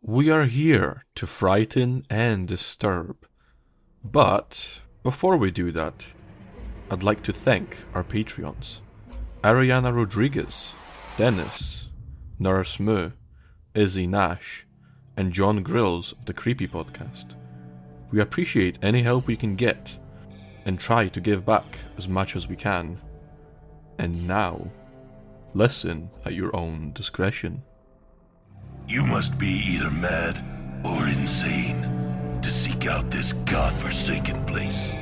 We are here to frighten and disturb. But before we do that, I'd like to thank our Patreons. Ariana Rodriguez, Dennis, Nurse Moo, Izzy Nash, and John Grills of the Creepy Podcast. We appreciate any help we can get, and try to give back as much as we can. And now, listen at your own discretion. You must be either mad or insane to seek out this godforsaken place.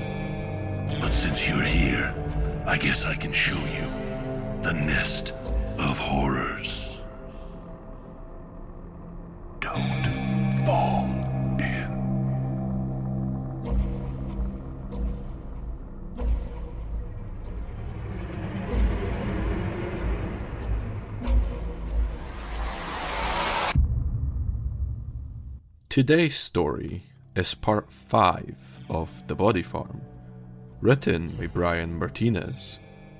But since you're here, I guess I can show you the nest of horrors. Don't fall in. Today's story is part 5 of The Body Farm, written by Brian Martinez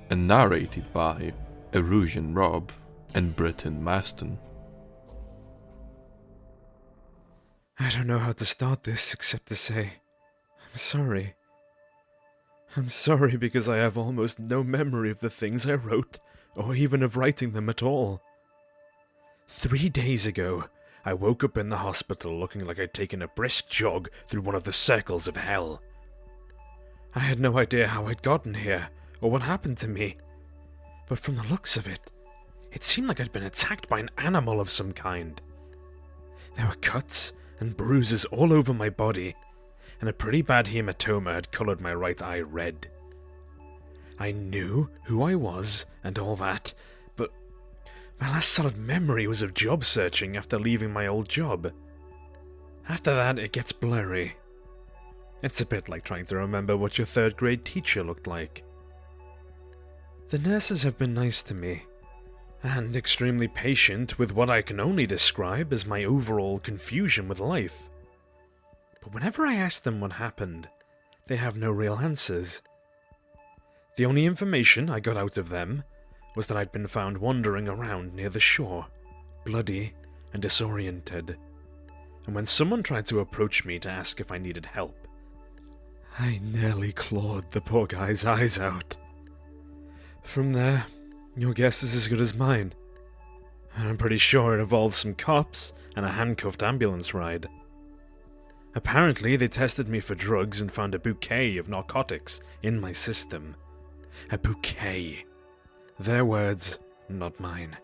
and narrated by EurasianRob and Britton Maston. I don't know how to start this except to say, I'm sorry. I'm sorry because I have almost no memory of the things I wrote, or even of writing them at all. 3 days ago, I woke up in the hospital looking like I'd taken a brisk jog through one of the circles of hell. I had no idea how I'd gotten here, or what happened to me. But from the looks of it, it seemed like I'd been attacked by an animal of some kind. There were cuts and bruises all over my body, and a pretty bad hematoma had coloured my right eye red. I knew who I was and all that, but my last solid memory was of job searching after leaving my old job. After that, it gets blurry. It's a bit like trying to remember what your 3rd grade teacher looked like. The nurses have been nice to me, and extremely patient with what I can only describe as my overall confusion with life. But whenever I ask them what happened, they have no real answers. The only information I got out of them was that I'd been found wandering around near the shore, bloody and disoriented, and when someone tried to approach me to ask if I needed help, I nearly clawed the poor guy's eyes out. From there, your guess is as good as mine, and I'm pretty sure it involved some cops and a handcuffed ambulance ride. Apparently, they tested me for drugs and found a bouquet of narcotics in my system. A bouquet. Their words, not mine.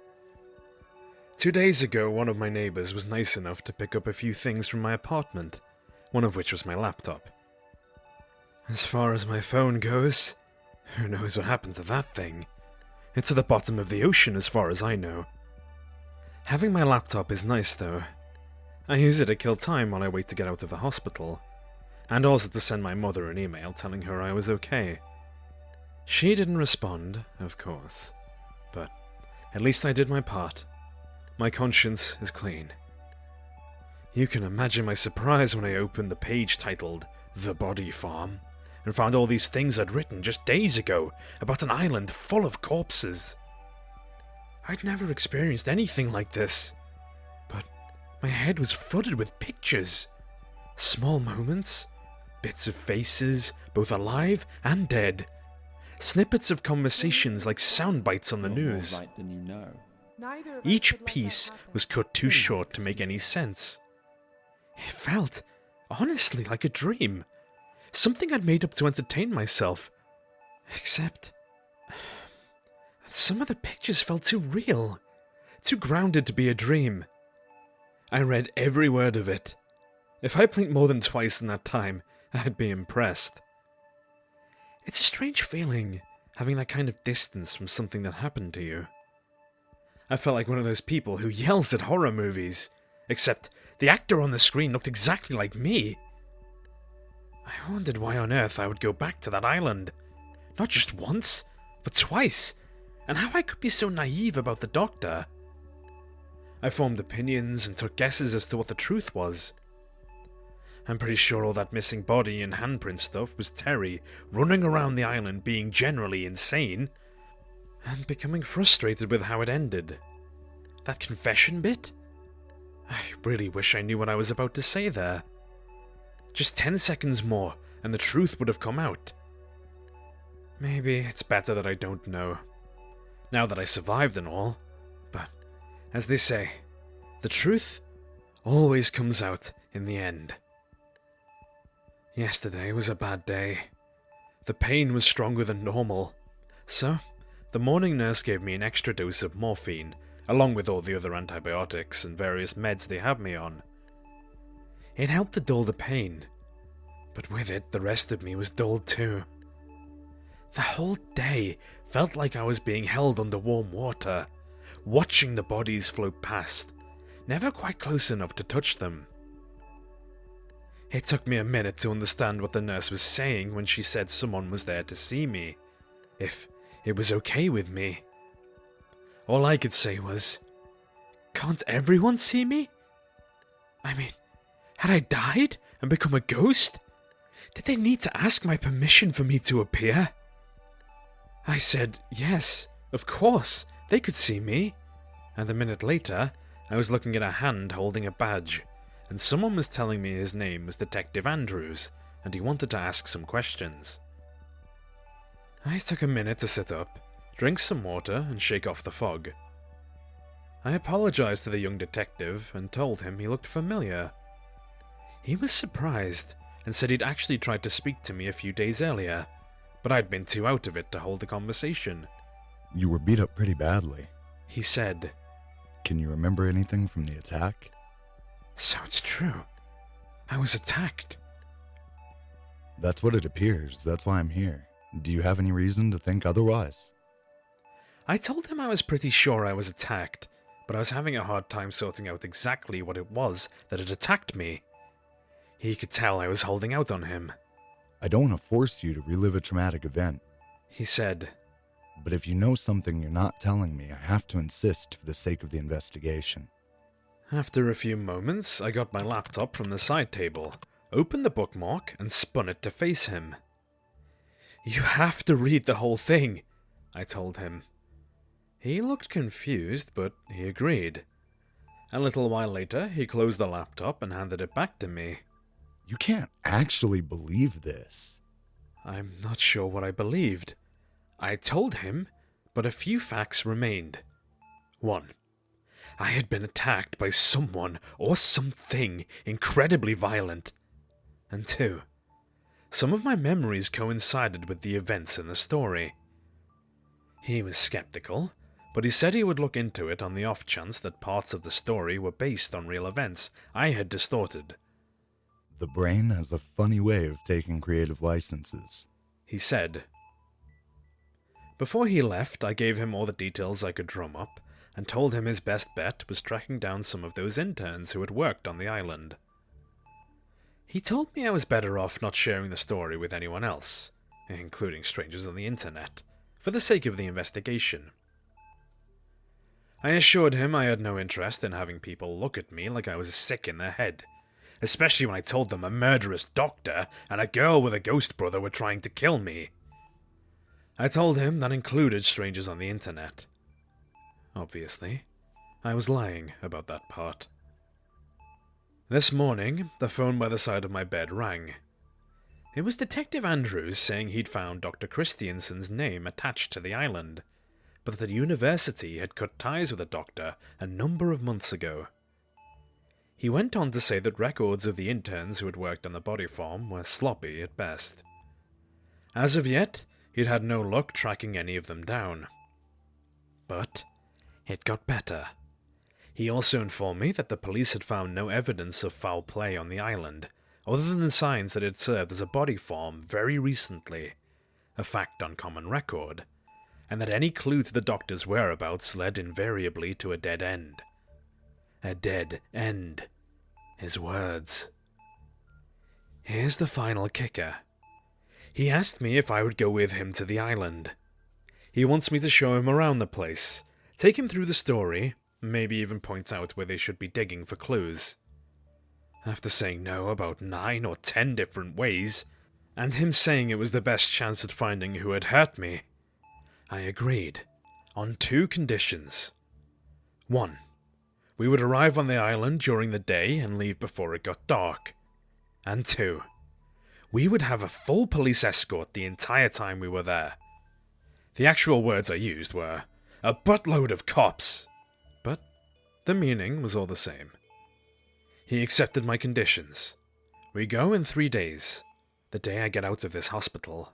2 days ago, one of my neighbours was nice enough to pick up a few things from my apartment, one of which was my laptop. As far as my phone goes, who knows what happened to that thing? It's at the bottom of the ocean as far as I know. Having my laptop is nice though. I use it to kill time while I wait to get out of the hospital, and also to send my mother an email telling her I was okay. She didn't respond, of course, but at least I did my part. My conscience is clean. You can imagine my surprise when I opened the page titled The Body Farm and found all these things I'd written just days ago about an island full of corpses. I'd never experienced anything like this, but my head was flooded with pictures. Small moments, bits of faces, both alive and dead. Snippets of conversations like sound bites on the news. Each piece was cut too short to make any sense. It felt, honestly, like a dream. Something I'd made up to entertain myself. Except some of the pictures felt too real, too grounded to be a dream. I read every word of it. If I blinked more than twice in that time, I'd be impressed. It's a strange feeling, having that kind of distance from something that happened to you. I felt like one of those people who yells at horror movies, except the actor on the screen looked exactly like me. I wondered why on earth I would go back to that island. Not just once, but twice, and how I could be so naive about the doctor. I formed opinions and took guesses as to what the truth was. I'm pretty sure all that missing body and handprint stuff was Terry running around the island being generally insane, and becoming frustrated with how it ended. That confession bit? I really wish I knew what I was about to say there. Just 10 seconds more, and the truth would have come out. Maybe it's better that I don't know, now that I survived and all. But, as they say, the truth always comes out in the end. Yesterday was a bad day. The pain was stronger than normal, so the morning nurse gave me an extra dose of morphine, along with all the other antibiotics and various meds they had me on. It helped to dull the pain, but with it the rest of me was dulled too. The whole day felt like I was being held under warm water, watching the bodies float past, never quite close enough to touch them. It took me a minute to understand what the nurse was saying when she said someone was there to see me, if it was okay with me. All I could say was, "Can't everyone see me? I mean, had I died and become a ghost? Did they need to ask my permission for me to appear?" I said, yes, of course, they could see me. And a minute later, I was looking at a hand holding a badge, and someone was telling me his name was Detective Andrews, and he wanted to ask some questions. I took a minute to sit up, drink some water, and shake off the fog. I apologized to the young detective and told him he looked familiar. He was surprised and said he'd actually tried to speak to me a few days earlier, but I'd been too out of it to hold a conversation. You were beat up pretty badly, he said. Can you remember anything from the attack? So it's true. I was attacked. That's what it appears. That's why I'm here. Do you have any reason to think otherwise? I told him I was pretty sure I was attacked, but I was having a hard time sorting out exactly what it was that had attacked me. He could tell I was holding out on him. I don't want to force you to relive a traumatic event, he said. But if you know something you're not telling me, I have to insist for the sake of the investigation. After a few moments, I got my laptop from the side table, opened the bookmark, and spun it to face him. You have to read the whole thing, I told him. He looked confused, but he agreed. A little while later, he closed the laptop and handed it back to me. You can't actually believe this. I'm not sure what I believed. I told him, but a few facts remained. 1. I had been attacked by someone or something incredibly violent. And 2. Some of my memories coincided with the events in the story. He was skeptical, but he said he would look into it on the off chance that parts of the story were based on real events I had distorted. The brain has a funny way of taking creative licenses, he said. Before he left, I gave him all the details I could drum up, and told him his best bet was tracking down some of those interns who had worked on the island. He told me I was better off not sharing the story with anyone else, including strangers on the internet, for the sake of the investigation. I assured him I had no interest in having people look at me like I was sick in the head, especially when I told them a murderous doctor and a girl with a ghost brother were trying to kill me. I told him that included strangers on the internet. Obviously, I was lying about that part. This morning, the phone by the side of my bed rang. It was Detective Andrews saying he'd found Dr. Christiansen's name attached to the island, but that the university had cut ties with the doctor a number of months ago. He went on to say that records of the interns who had worked on the body farm were sloppy at best. As of yet, he'd had no luck tracking any of them down. But it got better. He also informed me that the police had found no evidence of foul play on the island, other than the signs that it served as a body farm very recently, a fact on common record, and that any clue to the doctor's whereabouts led invariably to a dead end. A dead end. His words. Here's the final kicker. He asked me if I would go with him to the island. He wants me to show him around the place, take him through the story, maybe even point out where they should be digging for clues. After saying no about 9 or 10 different ways, and him saying it was the best chance at finding who had hurt me, I agreed, on 2 conditions. 1. We would arrive on the island during the day and leave before it got dark. And 2, we would have a full police escort the entire time we were there. The actual words I used were, "a buttload of cops," but the meaning was all the same. He accepted my conditions. We go in 3 days, the day I get out of this hospital.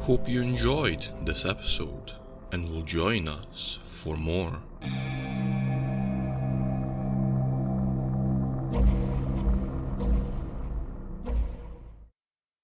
Hope you enjoyed this episode and will join us for more.